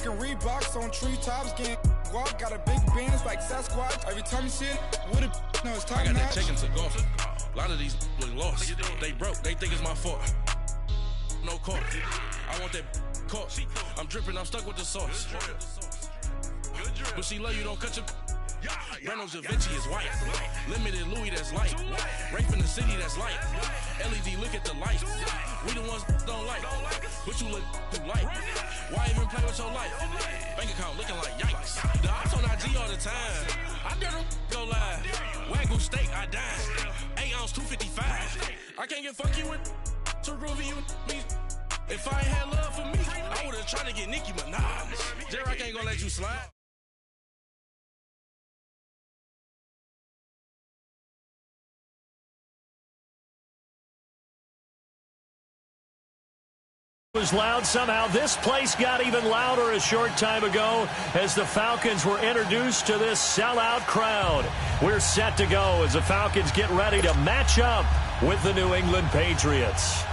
Rockin' Reeboks on treetops, getting walk. Got a big bands like Sasquatch. Every time you see it, with a no, it's time. I got match. that chicken to golf. A lot of these look lost. They broke. They think it's my fault. No court. I want that court. I'm dripping. I'm stuck with the sauce. But she love you. Don't cut your. Reynolds Da Vinci is white. Limited Louis that's light. Rape in the city that's light. LED, look at the light. We the ones don't like. But you look too light. Why even play with your life? Bank account looking like yikes. The ops on IG all the time. I dare them go live. Wagyu steak, I dine. 8 ounce, 255. I can't get funky with to groovy you me. If I ain't had love for me, I would've tried to get Nicki Minaj. J-Rock ain't gonna let you slide. Was loud. Somehow this place got even louder a short time ago as the Falcons were introduced to this sellout crowd. We're set to go as the Falcons get ready to match up with the New England Patriots.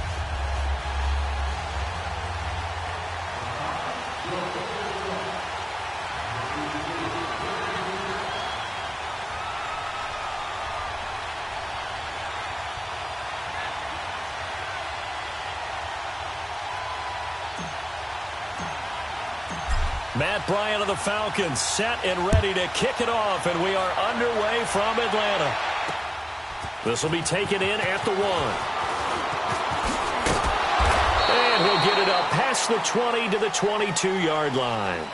Matt Bryant of the Falcons set and ready to kick it off, and we are underway from Atlanta. This will be taken in at the 1. And he'll get it up past the 20 to the 22-yard line.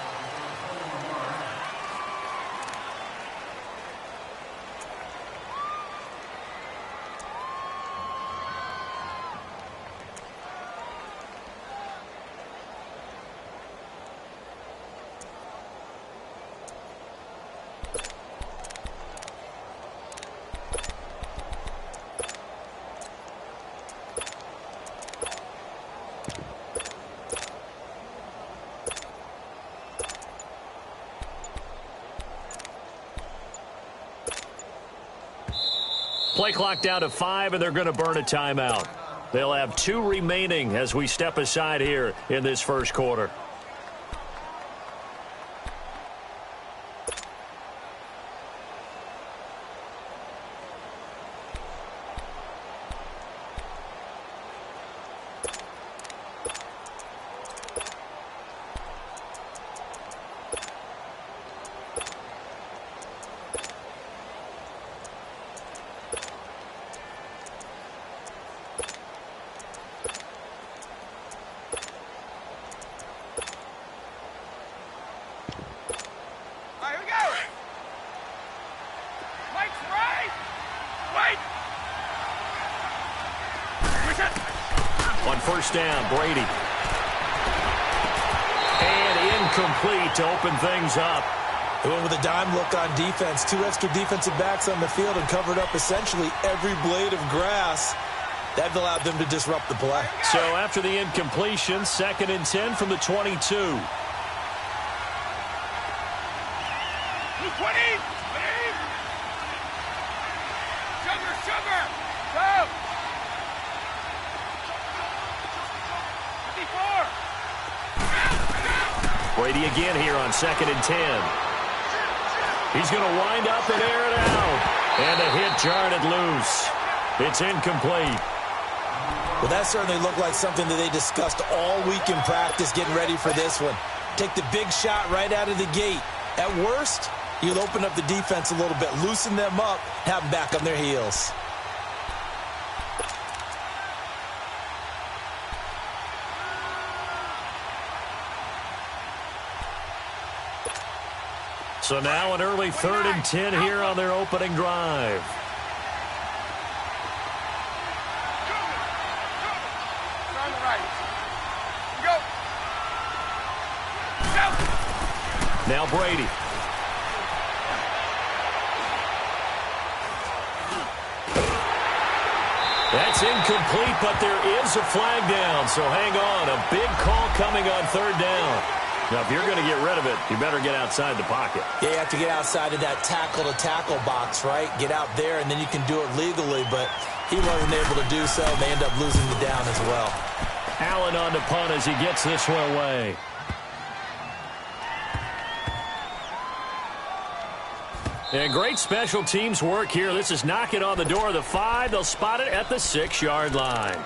Play clock down to 5, and they're going to burn a timeout. They'll have 2 remaining as we step aside here in this first quarter. First down, Brady. And incomplete to open things up. They went with a dime look on defense. 2 extra defensive backs on the field and covered up essentially every blade of grass. That allowed them to disrupt the play. So after the incompletion, 2nd and 10 from the 22. 20. Sugar. Go. Brady again here on 2nd and 10. He's going to wind up and air it out. And a hit jarred it loose. It's incomplete. Well, that certainly looked like something that they discussed all week in practice getting ready for this one. Take the big shot right out of the gate. At worst, you'll open up the defense a little bit, loosen them up, have them back on their heels. So now an early 3rd and 10 here on their opening drive. Now Brady. That's incomplete, but there is a flag down. So hang on. A big call coming on 3rd down. Now, if you're going to get rid of it, you better get outside the pocket. Yeah, you have to get outside of that tackle-to-tackle box, right? Get out there, and then you can do it legally, but he wasn't able to do so, and they end up losing the down as well. Allen on the punt as he gets this one away. And great special teams work here. This is knocking on the door of the 5. They'll spot it at the 6-yard line.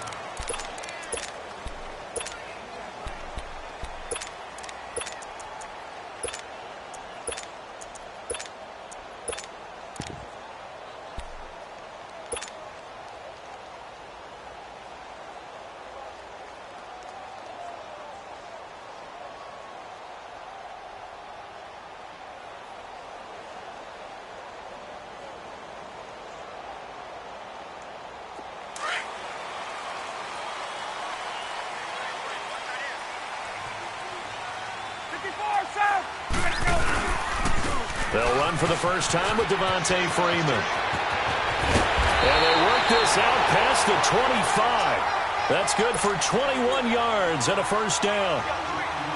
They'll run for the first time with Devontae Freeman. And they work this out past the 25. That's good for 21 yards and a first down.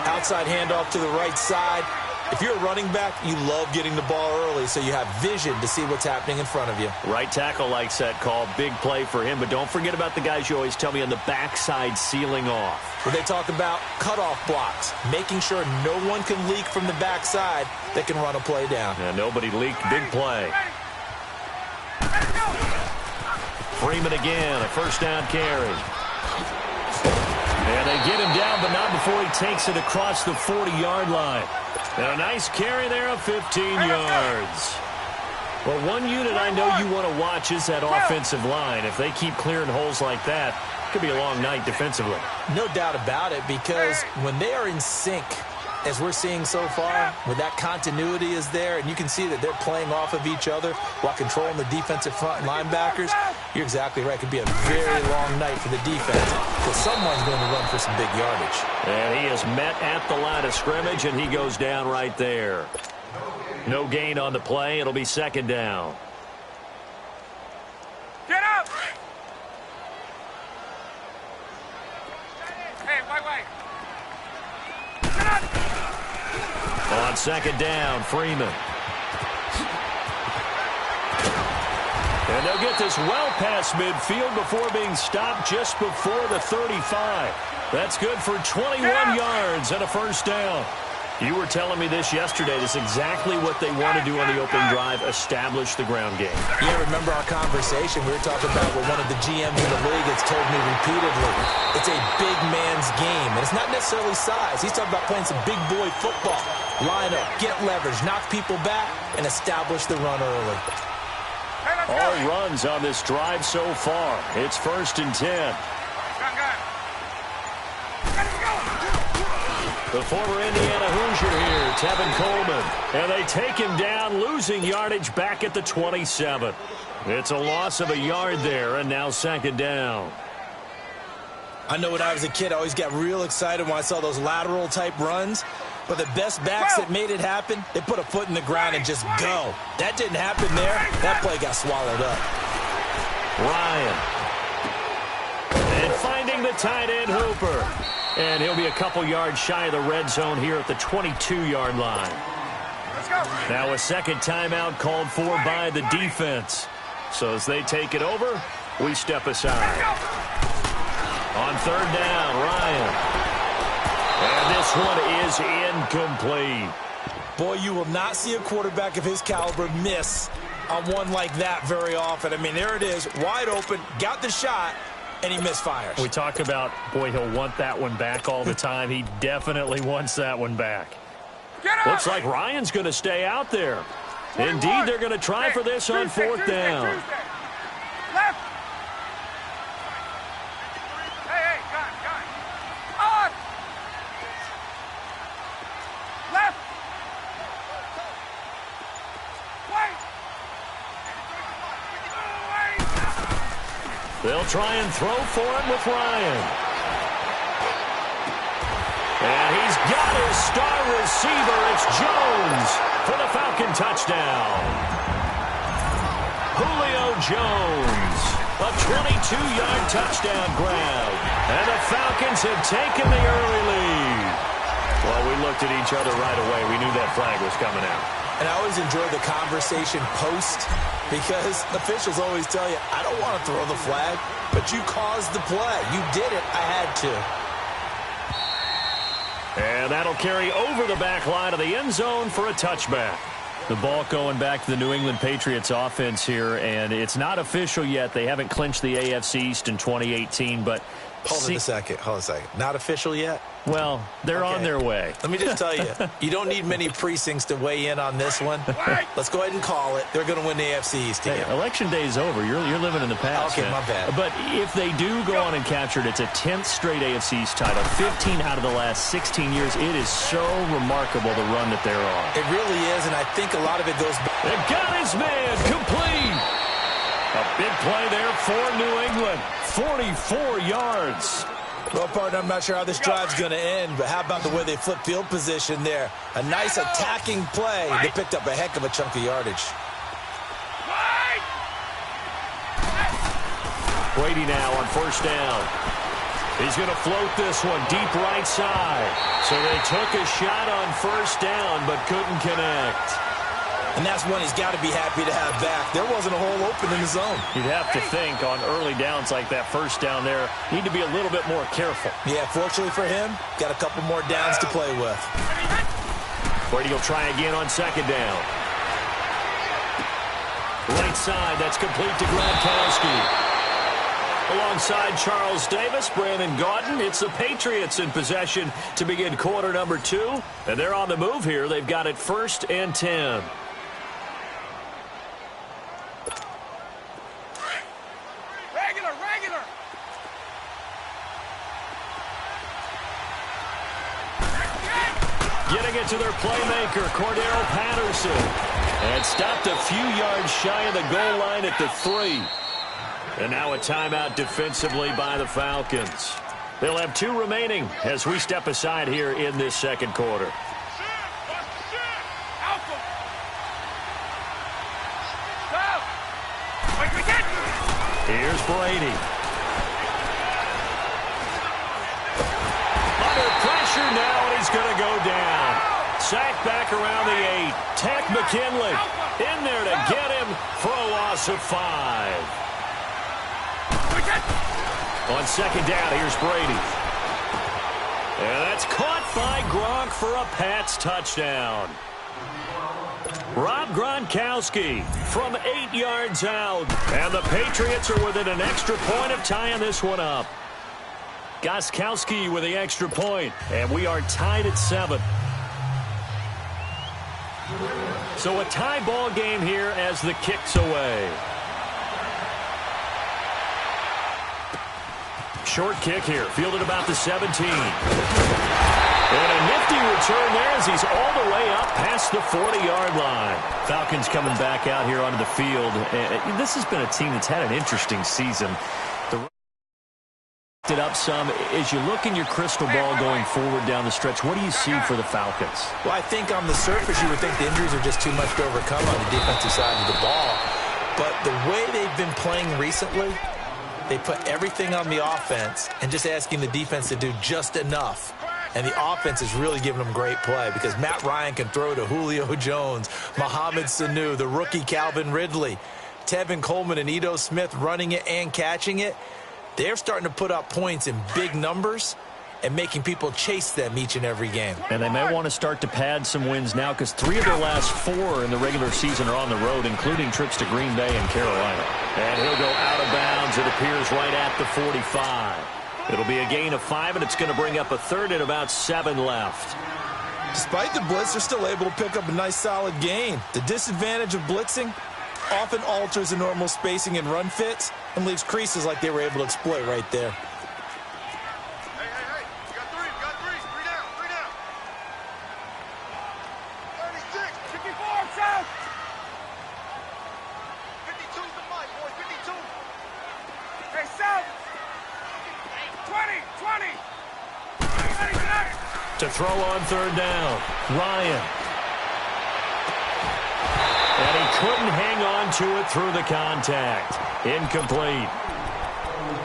Outside handoff to the right side. If you're a running back, you love getting the ball early so you have vision to see what's happening in front of you. Right tackle likes that call. Big play for him. But don't forget about the guys you always tell me on the backside sealing off. Where they talk about cutoff blocks, making sure no one can leak from the backside that can run a play down. And nobody leaked. Big play. Freeman again, a first down carry. And they get him down, but not before he takes it across the 40-yard line. And a nice carry there of 15 yards. Well, one unit I know you want to watch is that offensive line. If they keep clearing holes like that, it could be a long night defensively. No doubt about it, because when they are in sync, as we're seeing so far, where that continuity is there, and you can see that they're playing off of each other while controlling the defensive front linebackers, you're exactly right. It could be a very long night for the defense because someone's going to run for some big yardage. And he is met at the line of scrimmage, and he goes down right there. No gain on the play. It'll be second down. Get up! Hey, wait. Get up! On second down, Freeman. And they'll get this well past midfield before being stopped just before the 35. That's good for 21 yards and a first down. You were telling me this yesterday. This is exactly what they want to do on the opening drive, establish the ground game. Yeah, remember our conversation. We were talking about what one of the GMs in the league has told me repeatedly. It's a big man's game, and it's not necessarily size. He's talking about playing some big boy football. Line up, get leverage, knock people back, and establish the run early. All runs on this drive so far. It's 1st and 10. The former Indiana Hoosier here, Tevin Coleman. And they take him down, losing yardage back at the 27. It's a loss of a yard there, and now second down. I know when I was a kid, I always got real excited when I saw those lateral-type runs. But the best backs that made it happen, they put a foot in the ground and just go. That didn't happen there. That play got swallowed up. Ryan. And finding the tight end, Hooper. And he'll be a couple yards shy of the red zone here at the 22-yard line. Let's go. Now a second timeout called for by the defense. So as they take it over, we step aside. On third down, Ryan. And this one is incomplete. Boy, you will not see a quarterback of his caliber miss on one like that very often. I mean, there it is, wide open, got the shot, and he misfires. We talk about, boy, he'll want that one back all the time. He definitely wants that one back. Looks like Ryan's going to stay out there. 21. Indeed, they're going to try for this on fourth down. Left. Hey, gun. On. Left. They'll try and throw for it with Ryan. And he's got his star receiver. It's Jones for the Falcon touchdown. Julio Jones, a 22-yard touchdown grab. And the Falcons have taken the early lead. Well, we looked at each other right away. We knew that flag was coming out. And I always enjoy the conversation post because officials always tell you, I don't want to throw the flag, but you caused the play. You did it. I had to. And that'll carry over the back line of the end zone for a touchback. The ball going back to the New England Patriots offense here, and it's not official yet. They haven't clinched the AFC East in 2018, but... Hold on a second. Not official yet? Well, they're on their way. Let me just tell you, you don't need many precincts to weigh in on this one. Let's go ahead and call it. They're going to win the AFC East again. Hey, election day is over. You're living in the past. Okay, my bad. But if they do go on and capture it, it's a 10th straight AFC East title. 15 out of the last 16 years. It is so remarkable the run that they're on. It really is, and I think a lot of it goes back. They got his man complete. A big play there for New England. 44 yards. Well, partner, I'm not sure how this drive's going to end, but how about the way they flip field position there? A nice attacking play. They picked up a heck of a chunk of yardage. Brady now on first down. He's going to float this one deep right side. So they took a shot on first down, but couldn't connect. And that's one he's got to be happy to have back. There wasn't a hole open in the zone. You'd have to think on early downs like that first down there, need to be a little bit more careful. Yeah, fortunately for him, got a couple more downs to play with. Brady will try again on second down. Right side, that's complete to Gronkowski. Alongside Charles Davis, Brandon Gaudin, it's the Patriots in possession to begin quarter number 2. And they're on the move here. They've got it 1st and 10. Regular. Getting it to their playmaker, Cordero Patterson. And stopped a few yards shy of the goal line at the 3. And now a timeout defensively by the Falcons. They'll have 2 remaining as we step aside here in this second quarter. Here's Brady. Under pressure now, and he's going to go down. Sacked back around the 8. Ted McKinley in there to get him for a loss of 5. On second down, here's Brady. And that's caught by Gronk for a Pats touchdown. Rob Gronkowski from 8 yards out. And the Patriots are within an extra point of tying this one up. Gostkowski with the extra point. And we are tied at 7. So a tie ball game here as the kick's away. Short kick here, fielded about the 17. And a nifty return there as he's all the way up past the 40-yard line. Falcons coming back out here onto the field. This has been a team that's had an interesting season. It up some. As you look in your crystal ball going forward down the stretch, what do you see for the Falcons? Well, I think on the surface you would think the injuries are just too much to overcome on the defensive side of the ball. But the way they've been playing recently, they put everything on the offense and just asking the defense to do just enough. And the offense is really giving them great play because Matt Ryan can throw to Julio Jones, Mohamed Sanu, the rookie Calvin Ridley, Tevin Coleman and Ito Smith running it and catching it. They're starting to put up points in big numbers and making people chase them each and every game. And they may want to start to pad some wins now because 3 of their last 4 in the regular season are on the road, including trips to Green Bay and Carolina. And he'll go out of bounds, it appears, right at the 45. It'll be a gain of 5, and it's going to bring up a 3rd and about 7 left. Despite the blitz, they're still able to pick up a nice solid gain. The disadvantage of blitzing often alters the normal spacing and run fits and leaves creases like they were able to exploit right there. To throw on 3rd down, Ryan. And he couldn't hang on to it through the contact. Incomplete.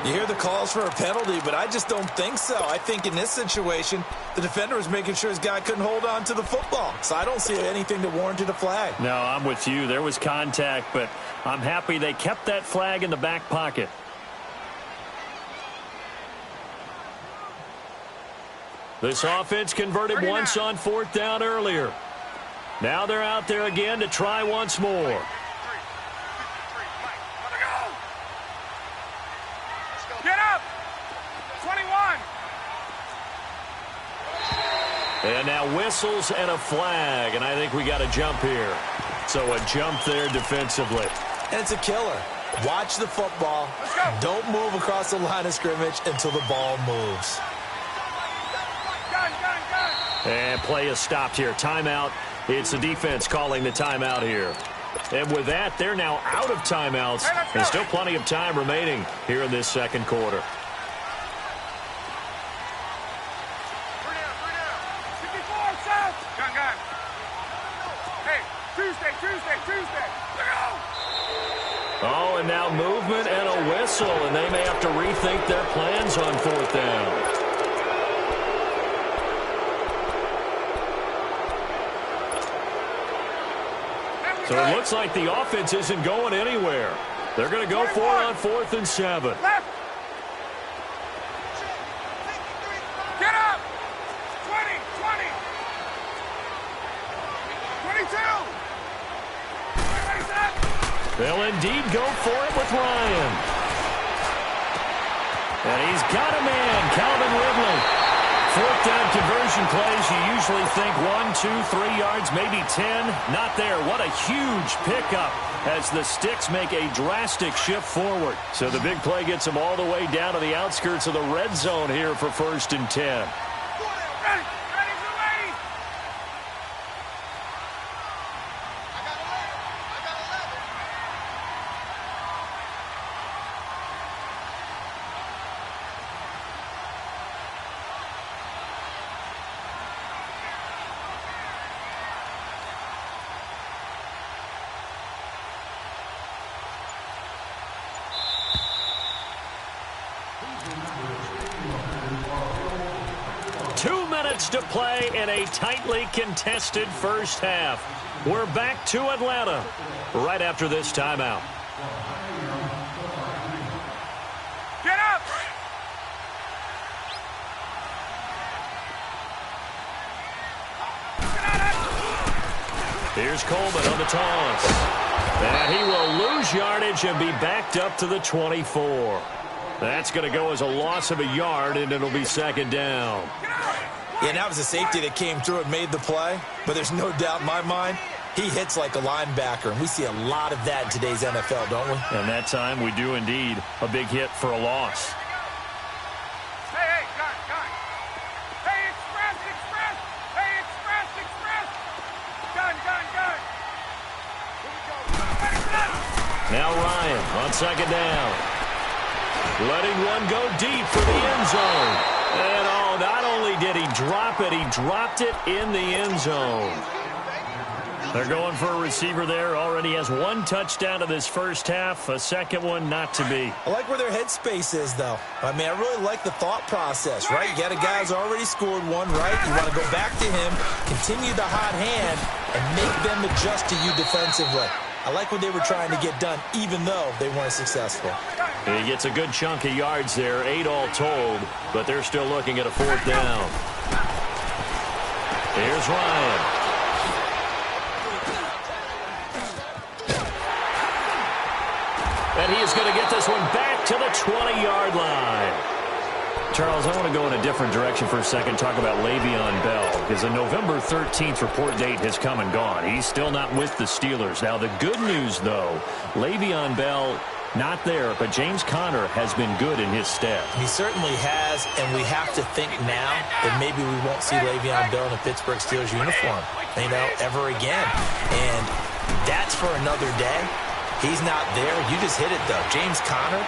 You hear the calls for a penalty, but I just don't think so. I think in this situation, the defender was making sure his guy couldn't hold on to the football. So I don't see anything that warranted a flag. No, I'm with you. There was contact, but I'm happy they kept that flag in the back pocket. This offense converted once on 4th down earlier. Now they're out there again to try once more. Get up! 21! And now whistles and a flag, and I think we got a jump here. So a jump there defensively. And it's a killer. Watch the football. Don't move across the line of scrimmage until the ball moves. And play is stopped here. Timeout. It's the defense calling the timeout here. And with that, they're now out of timeouts. And still plenty of time remaining here in this second quarter. Tuesday. Oh, and now movement and a whistle, and they may have to rethink their plans on fourth down. So it looks like the offense isn't going anywhere. They're going to go for it on 4th and 7. Left. Get up. 20. 22. They'll indeed go for it with Ryan. And he's got a man, Calvin Ridley. 4th down conversion plays, you usually think 1, 2, 3 yards, maybe 10. Not there. What a huge pickup as the Sticks make a drastic shift forward. So the big play gets them all the way down to the outskirts of the red zone here for 1st and 10. To play in a tightly contested first half. We're back to Atlanta right after this timeout. Get up! Here's Coleman on the toss. And he will lose yardage and be backed up to the 24. That's going to go as a loss of a yard, and it'll be 2nd down. Yeah, and that was a safety that came through and made the play. But there's no doubt in my mind, he hits like a linebacker. And we see a lot of that in today's NFL, don't we? And that time we do indeed. A big hit for a loss. Hey, gun. Hey, express. Hey, express. Gun. Here we go. Now Ryan on 2nd down. Letting one go deep for the end zone. And not only did he drop it, he dropped it in the end zone. They're going for a receiver there. Already has 1 touchdown in this first half. A second one not to be. I like where their headspace is, though. I mean, I really like the thought process, right? You got a guy who's already scored one, right? You want to go back to him, continue the hot hand, and make them adjust to you defensively. I like what they were trying to get done, even though they weren't successful. He gets a good chunk of yards there, 8 all told, but they're still looking at a 4th down. Here's Ryan. And he is going to get this one back to the 20-yard line. Charles, I want to go in a different direction for a second, talk about Le'Veon Bell, because the November 13th report date has come and gone. He's still not with the Steelers. Now, the good news, though, Le'Veon Bell not there, but James Conner has been good in his stead. He certainly has, and we have to think now that maybe we won't see Le'Veon Bell in a Pittsburgh Steelers uniform, ever again. And that's for another day. He's not there. You just hit it, though. James Conner,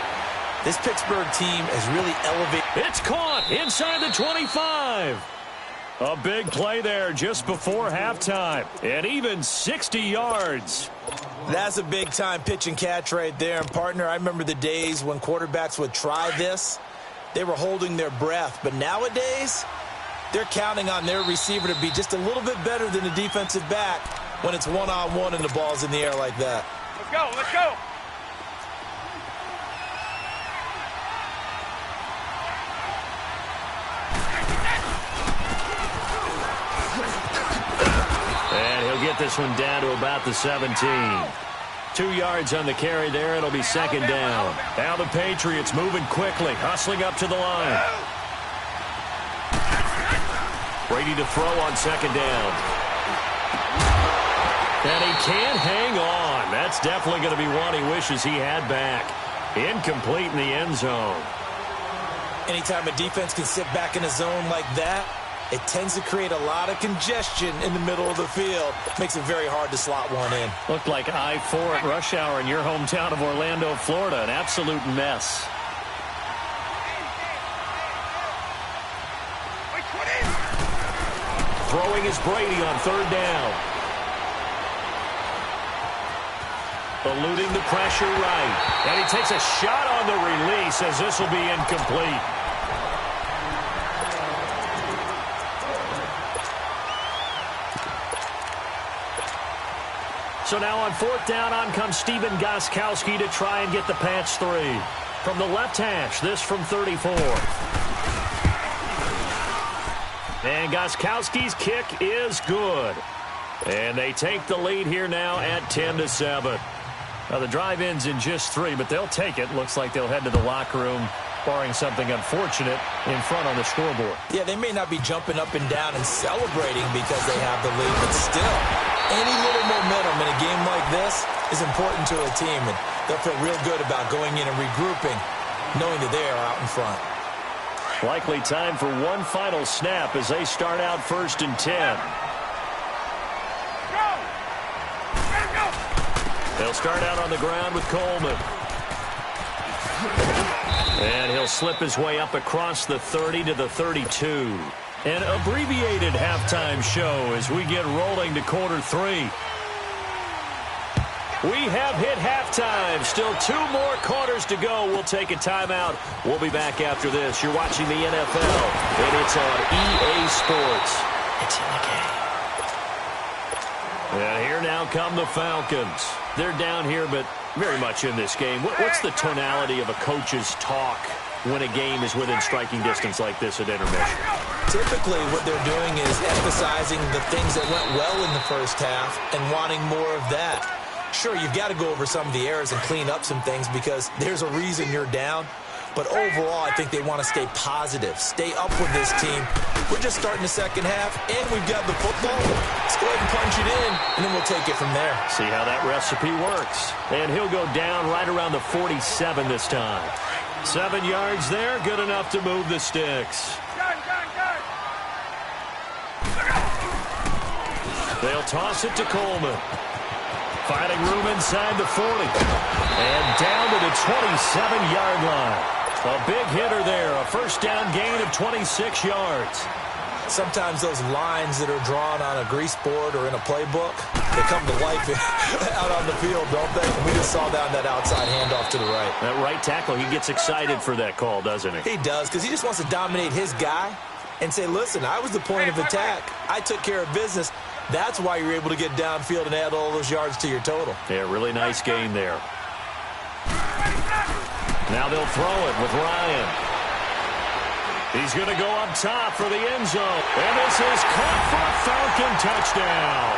this Pittsburgh team has really elevated. It's caught inside the 25. A big play there just before halftime. And even 60 yards. That's a big-time pitch and catch right there. And, partner, I remember the days when quarterbacks would try this. They were holding their breath. But nowadays, they're counting on their receiver to be just a little bit better than the defensive back when it's one-on-one and the ball's in the air like that. Let's go. And he'll get get this one down to about the 17. 2 yards on the carry there. It'll be second down. Now the Patriots moving quickly, hustling up to the line. Brady to throw on second down. And he can't hang on. That's definitely going to be one he wishes he had back. Incomplete in the end zone. Anytime a defense can sit back in a zone like that, it tends to create a lot of congestion in the middle of the field. Makes it very hard to slot one in. Looked like I-4 at rush hour in your hometown of Orlando, Florida. An absolute mess. Throwing is Brady on third down. Eluding the pressure right. And he takes a shot on the release as this will be incomplete. So now on fourth down, on comes Stephen Gostkowski to try and get the Pats 3. From the left hash, this from 34. And Gostkowski's kick is good. And they take the lead here now at 10-7. Now the drive ends in just 3, but they'll take it. Looks like they'll head to the locker room, barring something unfortunate in front on the scoreboard. Yeah, they may not be jumping up and down and celebrating because they have the lead, but still, any little momentum in a game like this is important to a team, and they'll feel real good about going in and regrouping, knowing that they are out in front. Likely time for one final snap as they start out 1st and 10. They'll start out on the ground with Coleman. And he'll slip his way up across the 30 to the 32. An abbreviated halftime show as we get rolling to quarter 3. We have hit halftime. Still 2 more quarters to go. We'll take a timeout. We'll be back after this. You're watching the NFL, and it's on EA Sports. It's in the game. And here now come the Falcons. They're down here, but very much in this game. What's the tonality of a coach's talk when a game is within striking distance like this at intermission? Typically, what they're doing is emphasizing the things that went well in the first half and wanting more of that. Sure, you've got to go over some of the errors and clean up some things because there's a reason you're down. But overall, I think they want to stay positive, stay up with this team. We're just starting the second half, and we've got the football. Let's go ahead and punch it in, and then we'll take it from there. See how that recipe works. And he'll go down right around the 47 this time. 7 yards there, good enough to move the sticks. They'll toss it to Coleman. Finding room inside the 40. And down to the 27-yard line. A big hitter there. A first down gain of 26 yards. Sometimes those lines that are drawn on a grease board or in a playbook, they come to life out on the field, don't they? We just saw that outside handoff to the right. That right tackle, he gets excited for that call, doesn't he? He does, because he just wants to dominate his guy and say, listen, I was the point of attack. I took care of business. That's why you're able to get downfield and add all those yards to your total. Yeah, really nice gain there. Now they'll throw it with Ryan. He's going to go up top for the end zone. And this is caught for a Falcon touchdown.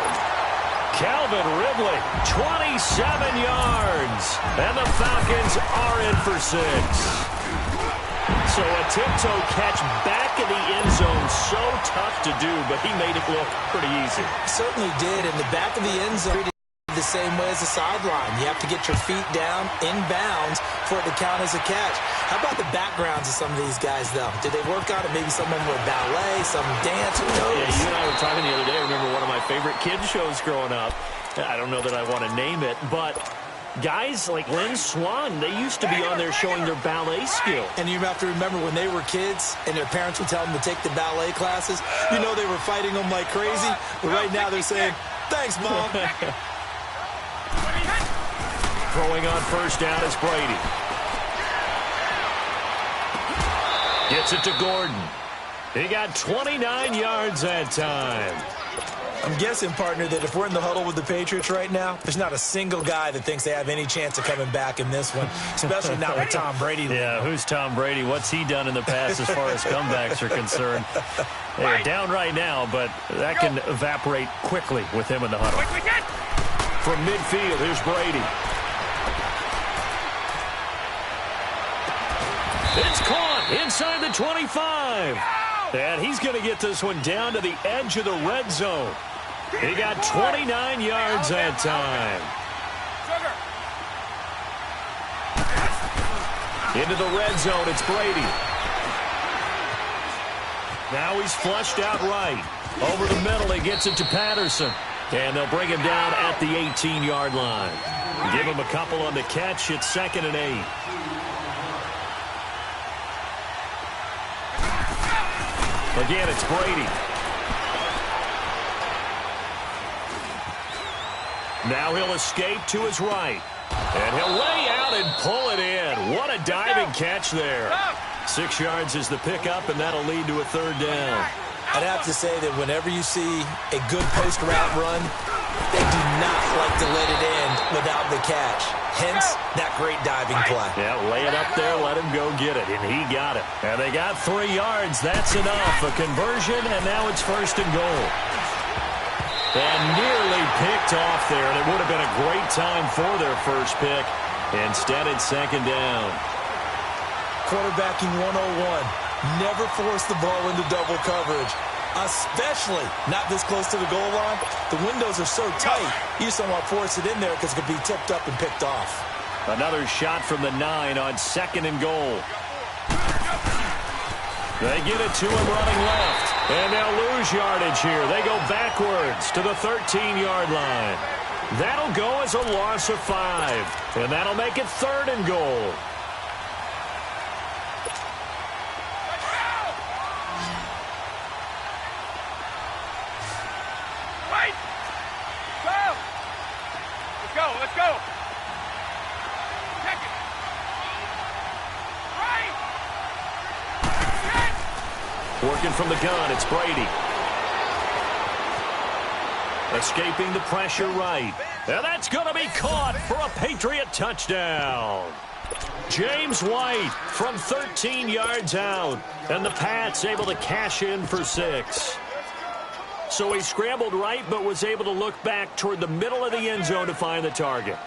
Calvin Ridley, 27 yards. And the Falcons are in for 6. So a tiptoe catch back in the end zone, so tough to do, but he made it look pretty easy. Certainly did, and the back of the end zone the same way as the sideline. You have to get your feet down in bounds for it to count as a catch. How about the backgrounds of some of these guys, though? Did they work on it? Maybe some of them were ballet, some dance, who knows? Yeah, you and I were talking the other day. I remember one of my favorite kids shows growing up. I don't know that I want to name it, but guys like Lynn Swan, they used to be on there showing their ballet skill. And you have to remember when they were kids and their parents would tell them to take the ballet classes, you know they were fighting them like crazy. But right now they're saying, thanks, Mom. Throwing on first down is Brady. Gets it to Gordon. He got 29 yards that time. I'm guessing, partner, that if we're in the huddle with the Patriots right now, there's not a single guy that thinks they have any chance of coming back in this one, especially not with Tom Brady. Yeah, who's Tom Brady? What's he done in the past as far as comebacks are concerned? They're down right now, but that can evaporate quickly with him in the huddle. From midfield, here's Brady. It's caught inside the 25. And he's going to get this one down to the edge of the red zone. He got 29 yards that time. Into the red zone, it's Brady. Now he's flushed out right. Over the middle, he gets it to Patterson. And they'll bring him down at the 18-yard line. Give him a couple on the catch. It's 2nd and 8. Again, it's Brady. Now he'll escape to his right. And he'll lay out and pull it in. What a diving catch there. 6 yards is the pickup, and that'll lead to a 3rd down. I'd have to say that whenever you see a good post route run, they do not like to let it end without the catch. Hence, that great diving play. Yeah, lay it up there, let him go get it, and he got it. And they got 3 yards. That's enough. A conversion, and now it's 1st and goal. And nearly picked off there, and it would have been a great time for their first pick. Instead, it's 2nd down. Quarterbacking 101. Never force the ball into double coverage, especially not this close to the goal line. The windows are so tight, you just don't want to force it in there because it could be tipped up and picked off. Another shot from the 9 on 2nd and goal. They get it to him running left, and they'll lose yardage here. They go backwards to the 13-yard line. That'll go as a loss of 5, and that'll make it 3rd and goal. Let's go. Check it. Right. Working from the gun, it's Brady. Escaping the pressure right. And that's going to be caught for a Patriot touchdown. James White from 13 yards out. And the Pats able to cash in for 6. So he scrambled right, but was able to look back toward the middle of the end zone to find the target.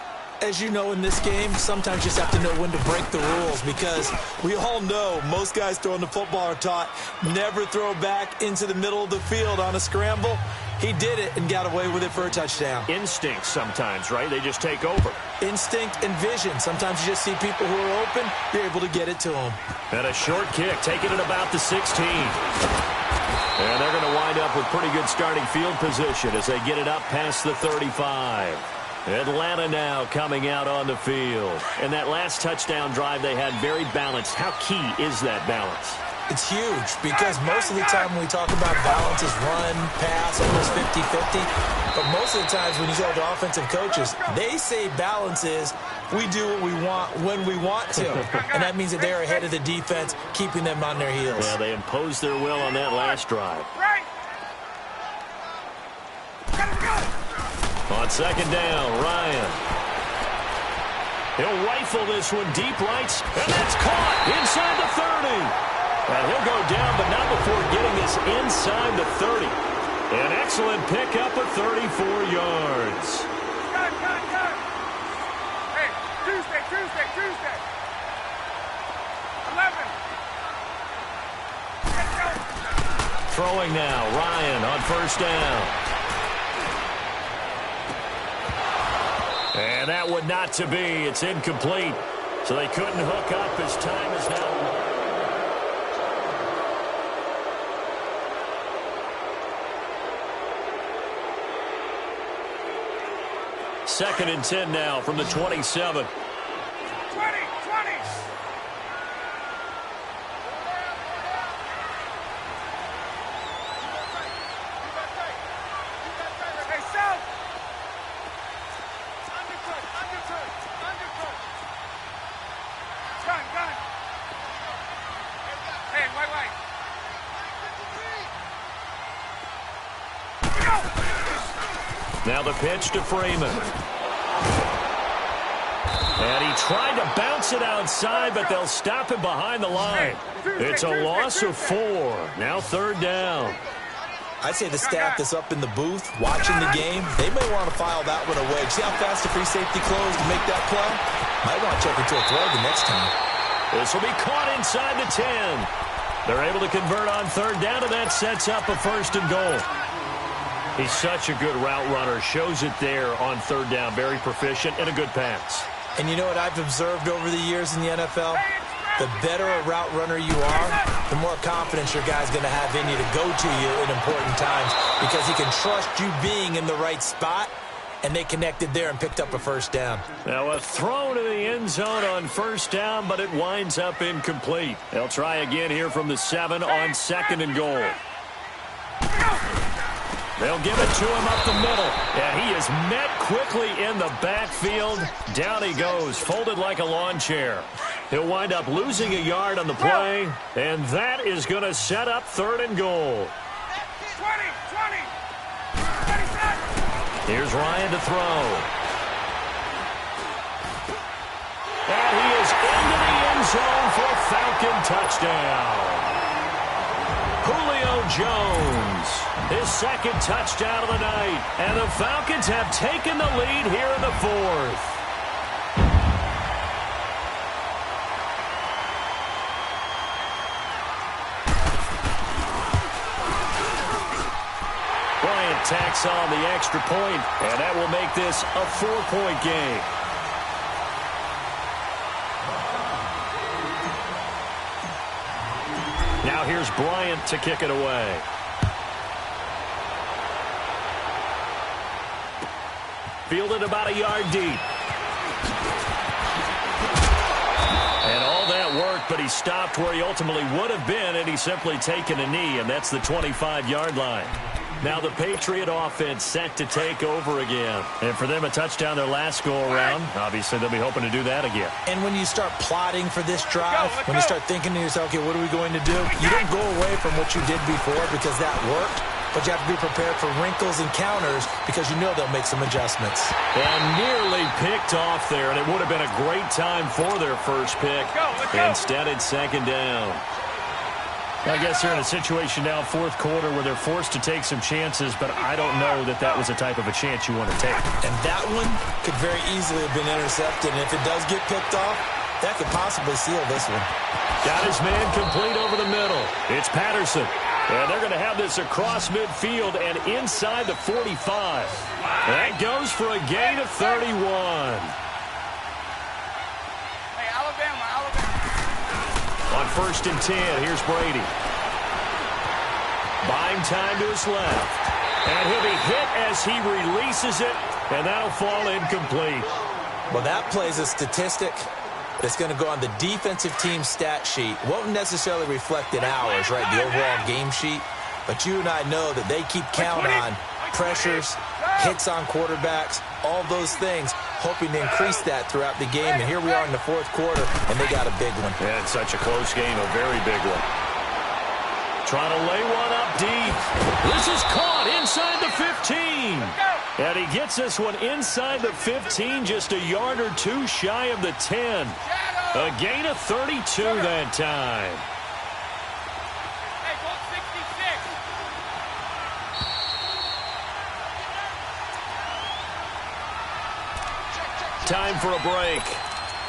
As you know, in this game, sometimes you just have to know when to break the rules, because we all know most guys throwing the football are taught never throw back into the middle of the field on a scramble. He did it and got away with it for a touchdown. Instinct sometimes, right? They just take over. Instinct and vision. Sometimes you just see people who are open, you're able to get it to them. And a short kick, taking it about the 16. And they're going to wind up with pretty good starting field position as they get it up past the 35. Atlanta now coming out on the field. And that last touchdown drive they had very balanced. How key is that balance? It's huge, because most of the time when we talk about balance is run, pass, almost 50-50. But most of the times when you talk to offensive coaches, they say balance is we do what we want when we want to. And that means that they're ahead of the defense, keeping them on their heels. Yeah, they imposed their will on that last drive. On 2nd down, Ryan. He'll rifle this one deep right, and that's caught inside the 30. And he'll go down, but not before getting this inside the 30. An excellent pickup of 34 yards. Gun. Hey, Tuesday. 11. Let's go. Throwing now, Ryan on 1st down. And that one not to be. It's incomplete. So they couldn't hook up as time is now. 2nd and 10 now from the 27. 20. Hey, South. Undercut. Gun. Hey, white. Now the pitch to Freeman. And he tried to bounce it outside, but they'll stop him behind the line. It's a loss of 4. Now 3rd down. I'd say the staff that's up in the booth watching the game, they may want to file that one away. See how fast the free safety closed to make that play? Might want to check into a throw the next time. This will be caught inside the 10. They're able to convert on 3rd down, and that sets up a 1st and goal. He's such a good route runner. Shows it there on 3rd down. Very proficient and a good pass. And you know what I've observed over the years in the NFL? The better a route runner you are, the more confidence your guy's going to have in you to go to you in important times because he can trust you being in the right spot, and they connected there and picked up a 1st down. Now a throw to the end zone on 1st down, but it winds up incomplete. They'll try again here from the 7 on 2nd and goal. They'll give it to him up the middle. And he is met quickly in the backfield. Down he goes, folded like a lawn chair. He'll wind up losing a yard on the play. And that is going to set up 3rd and goal. 20. Here's Ryan to throw. And he is into the end zone for a Falcon touchdown. Julio Jones, his 2nd touchdown of the night. And the Falcons have taken the lead here in the 4th. Bryant tacks on the extra point, and that will make this a 4-point game. Now here's Bryant to kick it away. Fielded about a yard deep. And all that worked, but he stopped where he ultimately would have been, and he's simply taken a knee, and that's the 25-yard line. Now the Patriot offense set to take over again. And for them, a touchdown their last go-around. Obviously, they'll be hoping to do that again. And when you start plotting for this drive, when you start thinking to yourself, okay, what are we going to do? You don't go away from what you did before because that worked, but you have to be prepared for wrinkles and counters because you know they'll make some adjustments. And nearly picked off there, and it would have been a great time for their first pick. Instead, it's 2nd down. I guess they're in a situation now, 4th quarter, where they're forced to take some chances, but I don't know that that was the type of a chance you want to take. And that one could very easily have been intercepted, and if it does get picked off, that could possibly seal this one. Got his man complete over the middle. It's Patterson. And they're going to have this across midfield and inside the 45. That goes for a gain of 31. Hey, Alabama. On 1st and 10, here's Brady. Buying time to his left. And he'll be hit as he releases it, and that'll fall incomplete. Well, that plays a statistic that's going to go on the defensive team stat sheet. Won't necessarily reflect in ours, right, the overall game sheet. But you and I know that they keep count on pressures, hits on quarterbacks, all those things, hoping to increase that throughout the game. And here we are in the 4th quarter, and they got a big one. Yeah, it's such a close game, a very big one. Trying to lay one up deep. This is caught inside the 15. And he gets this one inside the 15, just a yard or 2 shy of the 10. A gain of 32 that time. Hey, go 66. Time for a break.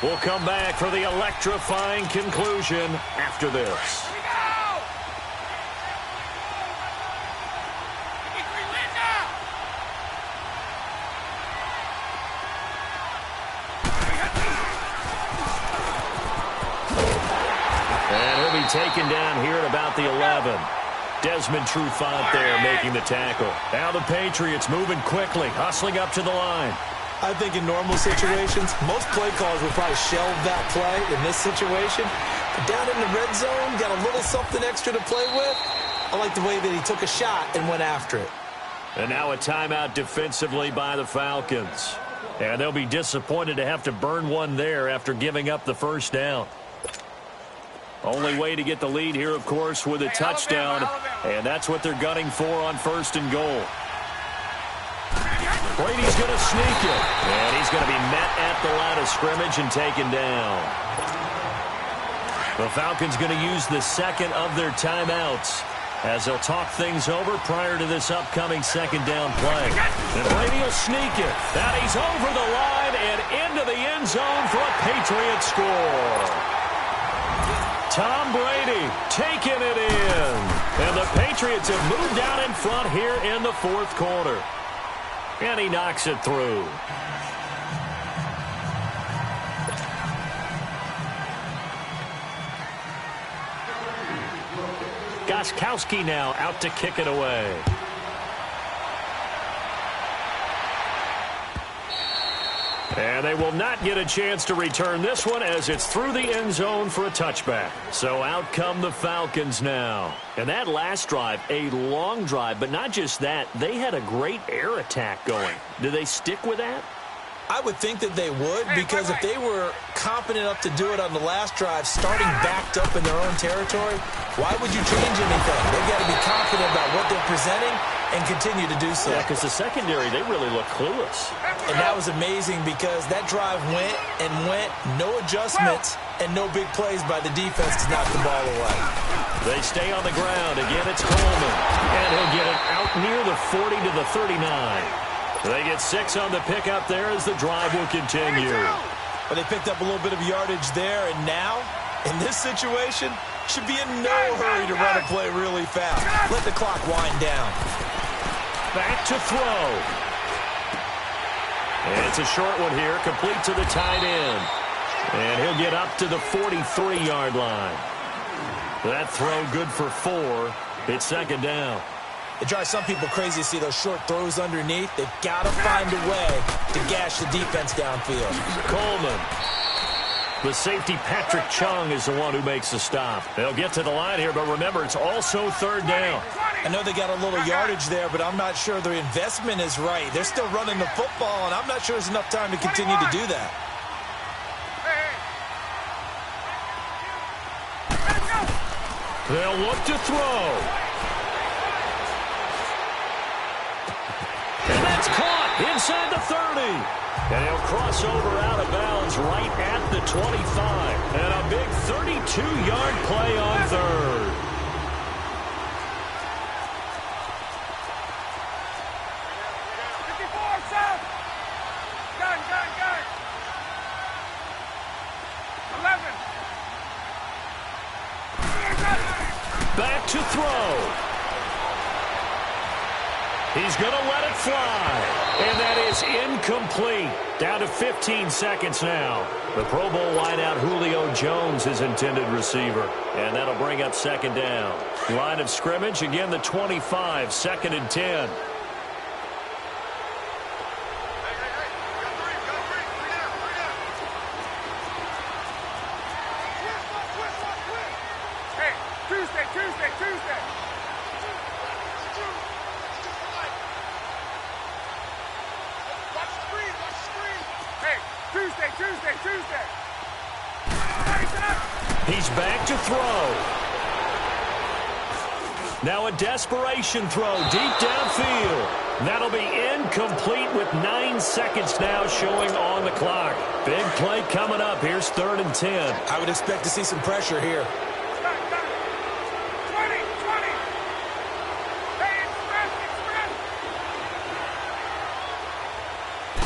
We'll come back for the electrifying conclusion after this. Taken down here at about the 11. Desmond Trufant there making the tackle. Now the Patriots moving quickly, hustling up to the line. I think in normal situations, most play callers would probably shelve that play in this situation. But down in the red zone, got a little something extra to play with. I like the way that he took a shot and went after it. And now a timeout defensively by the Falcons. And they'll be disappointed to have to burn one there after giving up the 1st down. Only way to get the lead here, of course, with a touchdown. And that's what they're gunning for on 1st and goal. Brady's going to sneak it. And he's going to be met at the line of scrimmage and taken down. The Falcons going to use the second of their timeouts as they'll talk things over prior to this upcoming second down play. And Brady will sneak it. That he's over the line and into the end zone for a Patriot score. Tom Brady taking it in. And the Patriots have moved down in front here in the fourth quarter. And he knocks it through. Gostkowski now out to kick it away. And they will not get a chance to return this one as it's through the end zone for a touchback. So out come the Falcons now. And that last drive, a long drive, but not just that, they had a great air attack going. Do they stick with that? I would think that they would, because if they were confident enough to do it on the last drive, starting backed up in their own territory, why would you change anything? They've got to be confident about what they're presenting and continue to do so. Yeah, because the secondary, they really look clueless. And that was amazing because that drive went and went, no adjustments, and no big plays by the defense to knock the ball away. They stay on the ground. Again, it's Coleman. And he'll get it out near the 40 to the 39. They get 6 on the pickup there as the drive will continue. But they picked up a little bit of yardage there, and now, in this situation, should be in no hurry to run a play really fast. Let the clock wind down. Back to throw. And it's a short one here, complete to the tight end. And he'll get up to the 43-yard line. That throw good for 4. It's second down. It drives some people crazy to see those short throws underneath. They've got to find a way to gash the defense downfield. Coleman. The safety, Patrick Chung, is the one who makes the stop. They'll get to the line here, but remember, it's also third down. I know they got a little yardage there, but I'm not sure their investment is right. They're still running the football, and I'm not sure there's enough time to continue to do that. They'll look to throw. And that's caught inside the 30. And he'll cross over out of bounds right at the 25. And a big 32-yard play on third. Back to throw. He's going to let it fly. And that is incomplete. Down to 15 seconds now. The Pro Bowl wideout Julio Jones is intended receiver. And that'll bring up second down. Line of scrimmage, again the 25, second and 10. Tuesday. Tuesday. He's back to throw. Now a desperation throw deep downfield. That'll be incomplete with 9 seconds now showing on the clock. Big play coming up. Here's third and 10. I would expect to see some pressure here. 20. Hey, express.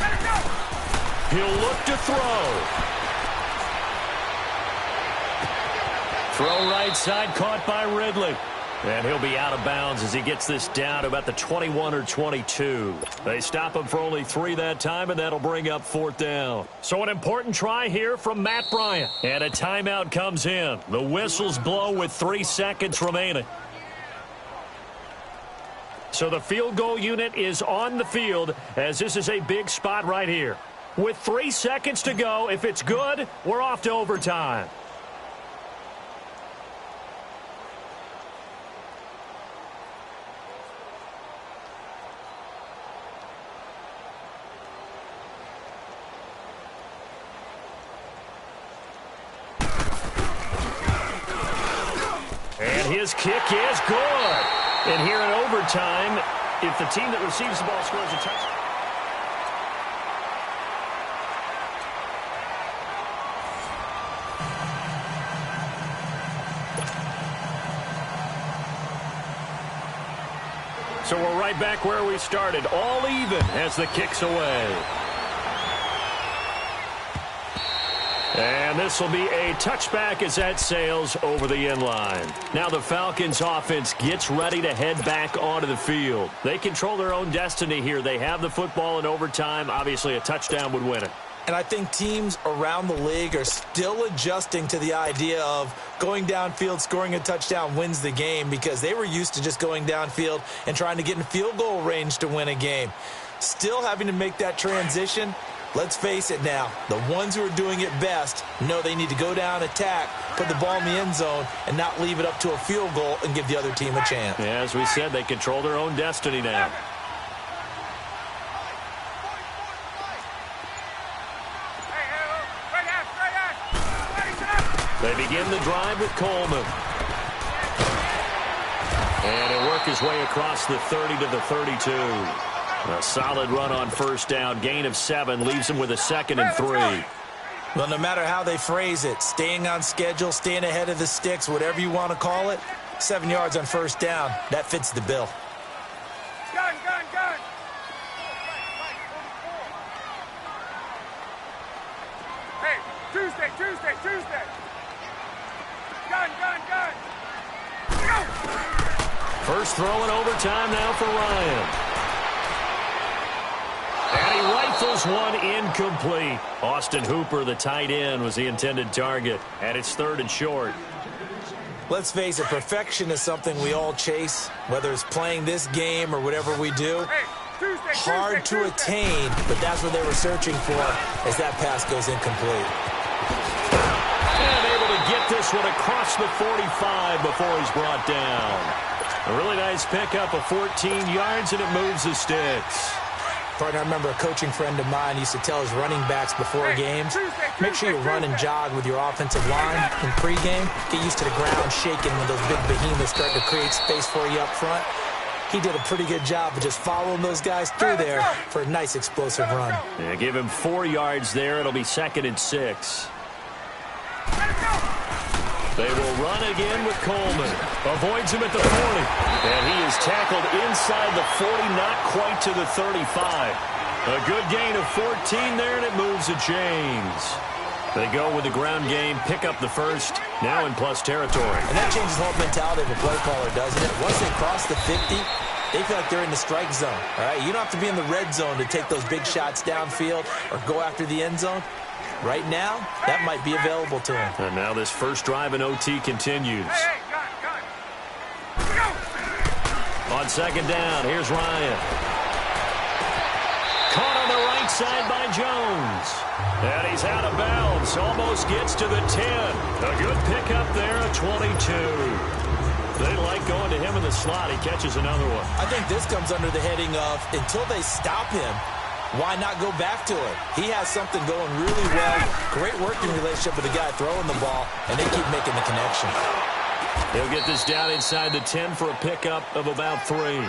Let it go. He'll look to throw. Throw right side, caught by Ridley. And he'll be out of bounds as he gets this down to about the 21 or 22. They stop him for only 3 that time, and that'll bring up fourth down. So an important try here from Matt Bryant. And a timeout comes in. The whistles blow with 3 seconds remaining. So the field goal unit is on the field as this is a big spot right here. With 3 seconds to go, if it's good, we're off to overtime. And his kick is good. And here in overtime, if the team that receives the ball scores a touchdown. So we're right back where we started, all even as the kick's away. And this will be a touchback as that sails over the end line. Now the Falcons offense gets ready to head back onto the field. They control their own destiny here. They have the football in overtime. Obviously, a touchdown would win it. And I think teams around the league are still adjusting to the idea of going downfield, scoring a touchdown wins the game, because they were used to just going downfield and trying to get in field goal range to win a game. Still having to make that transition. Let's face it now, the ones who are doing it best know they need to go down, attack, put the ball in the end zone, and not leave it up to a field goal and give the other team a chance. Yeah, as we said, they control their own destiny now. They begin the drive with Coleman. And he'll work his way across the 30 to the 32. A solid run on first down. Gain of 7 leaves him with a 2nd and 3. Well, no matter how they phrase it, staying on schedule, staying ahead of the sticks, whatever you want to call it, 7 yards on first down, that fits the bill. Gun. Hey, Tuesday. Gun. Go! First throw in overtime now for Ryan. And he rifles one incomplete. Austin Hooper, the tight end, was the intended target. And it's 3rd and short. Let's face it, perfection is something we all chase, whether it's playing this game or whatever we do. Hey, Tuesday. Hard to attain, but that's what they were searching for as that pass goes incomplete. And able to get this one across the 45 before he's brought down. A really nice pickup of 14 yards, and it moves the sticks. Partner, I remember a coaching friend of mine used to tell his running backs before games, make sure you run and jog with your offensive line in pregame. Get used to the ground shaking when those big behemoths start to create space for you up front. He did a pretty good job of just following those guys through there for a nice explosive run. Yeah, give him 4 yards there. It'll be 2nd and 6. They will run again with Coleman. Avoids him at the 40. And he is tackled inside the 40, not quite to the 35. A good gain of 14 there, and it moves the chains. They go with the ground game, pick up the first, now in plus territory. And that changes the whole mentality of a play caller, doesn't it? Once they cross the 50, they feel like they're in the strike zone. All right, you don't have to be in the red zone to take those big shots downfield or go after the end zone. Right now, that might be available to him. And now this first drive in OT continues. Hey, gun. Go! On 2nd down, here's Ryan. Caught on the right side by Jones. And he's out of bounds. Almost gets to the 10. A good pickup there, a 22. They like going to him in the slot. He catches another one. I think this comes under the heading of, until they stop him, why not go back to it? He has something going really well. Great working relationship with the guy throwing the ball, and they keep making the connection. They'll get this down inside the 10 for a pickup of about 3.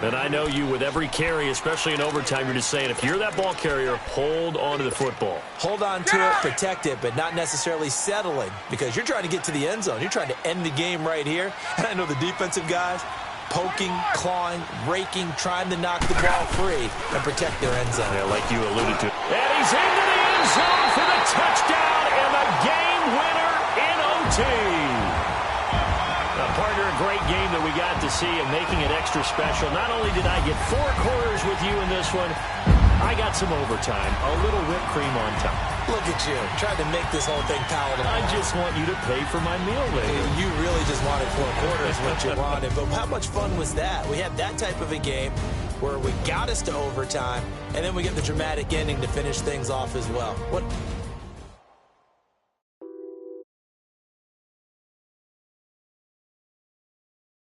And I know you, with every carry, especially in overtime, you're just saying, if you're that ball carrier, hold on to the football. Hold on to it, protect it, but not necessarily settling, because you're trying to get to the end zone. You're trying to end the game right here. And I know the defensive guys, poking, clawing, raking, trying to knock the ball free and protect their end zone. Yeah, like you alluded to. And he's into the end zone for the touchdown and the game winner in OT. Partner, a great game that we got to see and making it extra special. Not only did I get 4 quarters with you in this one, I got some overtime, a little whipped cream on top. Look at you, trying to make this whole thing palatable. I just want you to pay for my meal later. You really just wanted 4 quarters, what you wanted. But how much fun was that? We had that type of a game where we got us to overtime, and then we get the dramatic ending to finish things off as well.